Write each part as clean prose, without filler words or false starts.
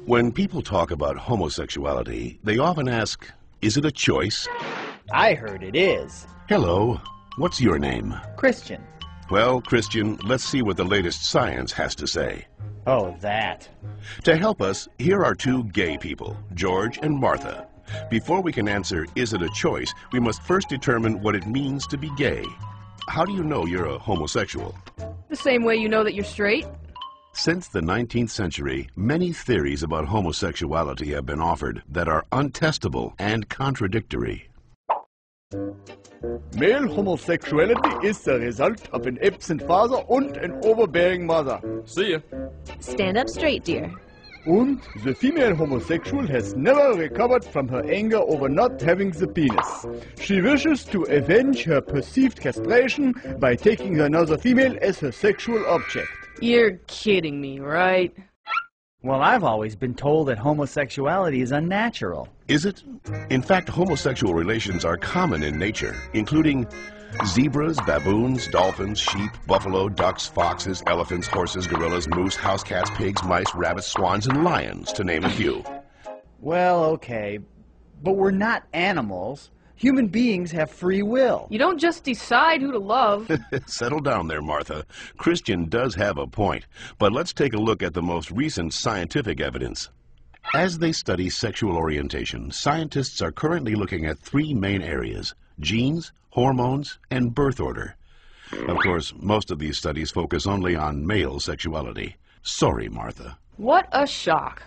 When people talk about homosexuality, they often ask, is it a choice? I heard it is. Hello, what's your name? Christian. Well, Christian, let's see what the latest science has to say. Oh, that. To help us, here are two gay people, George and Martha. Before we can answer, is it a choice, we must first determine what it means to be gay. How do you know you're a homosexual? The same way you know that you're straight. Since the 19th century, many theories about homosexuality have been offered that are untestable and contradictory. Male homosexuality is the result of an absent father and an overbearing mother. See ya. Stand up straight, dear. And the female homosexual has never recovered from her anger over not having the penis. She wishes to avenge her perceived castration by taking another female as her sexual object. You're kidding me, right? Well, I've always been told that homosexuality is unnatural. Is it? In fact, homosexual relations are common in nature, including zebras, baboons, dolphins, sheep, buffalo, ducks, foxes, elephants, horses, gorillas, moose, house cats, pigs, mice, rabbits, swans, and lions, to name a few. Well, okay, but we're not animals. Human beings have free will. You don't just decide who to love. Settle down there, Martha. Christian does have a point, but let's take a look at the most recent scientific evidence. As they study sexual orientation, scientists are currently looking at three main areas: genes, hormones, and birth order. Of course, most of these studies focus only on male sexuality. Sorry, Martha. What a shock.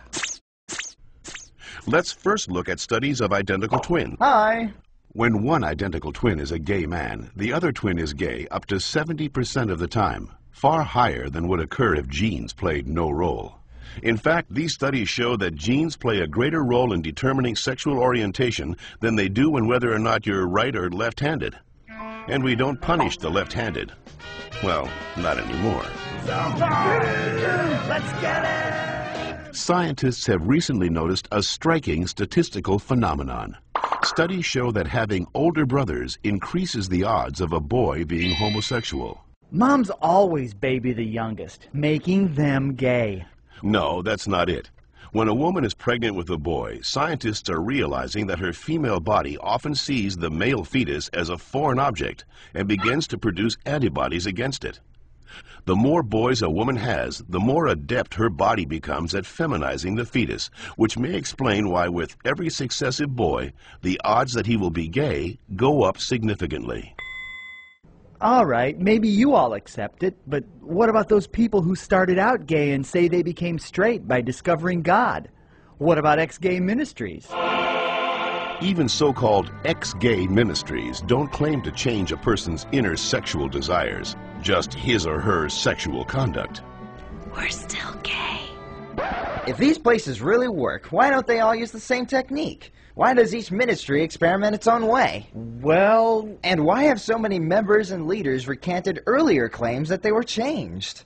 Let's first look at studies of identical twins. Hi. When one identical twin is a gay man, the other twin is gay up to 70% of the time, far higher than would occur if genes played no role. In fact, these studies show that genes play a greater role in determining sexual orientation than they do in whether or not you're right or left-handed. And we don't punish the left-handed. Well, not anymore. Let's get it! Scientists have recently noticed a striking statistical phenomenon. Studies show that having older brothers increases the odds of a boy being homosexual. Moms always baby the youngest, making them gay. No, that's not it. When a woman is pregnant with a boy, scientists are realizing that her female body often sees the male fetus as a foreign object and begins to produce antibodies against it. The more boys a woman has, the more adept her body becomes at feminizing the fetus, which may explain why with every successive boy, the odds that he will be gay go up significantly. All right, maybe you all accept it, but what about those people who started out gay and say they became straight by discovering God? What about ex-gay ministries? Even so-called ex-gay ministries don't claim to change a person's inner sexual desires, just his or her sexual conduct. We're still gay. If these places really work, why don't they all use the same technique? Why does each ministry experiment its own way? Well, And why have so many members and leaders recanted earlier claims that they were changed?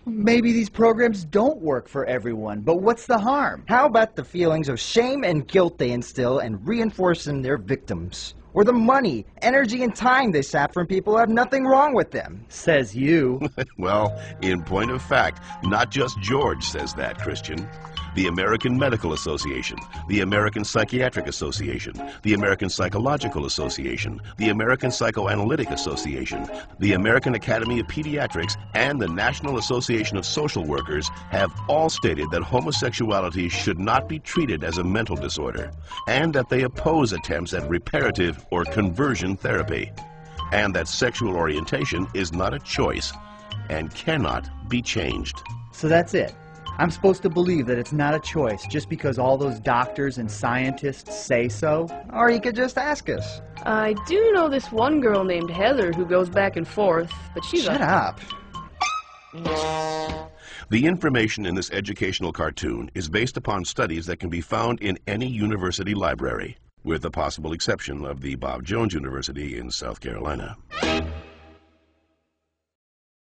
maybe these programs don't work for everyone, but what's the harm? How about the feelings of shame and guilt they instill and reinforce in their victims? Or the money, energy, and time they sap from people who have nothing wrong with them? Says you. Well, in point of fact, not just George says that, Christian. The American Medical Association, the American Psychiatric Association, the American Psychological Association, the American Psychoanalytic Association, the American Academy of Pediatrics, and the National Association of Social Workers have all stated that homosexuality should not be treated as a mental disorder, and that they oppose attempts at reparative or conversion therapy, and that sexual orientation is not a choice and cannot be changed. So that's it. I'm supposed to believe that it's not a choice just because all those doctors and scientists say so? Or you could just ask us. I do know this one girl named Heather who goes back and forth, but she's Shut up. The information in this educational cartoon is based upon studies that can be found in any university library, with the possible exception of the Bob Jones University in South Carolina.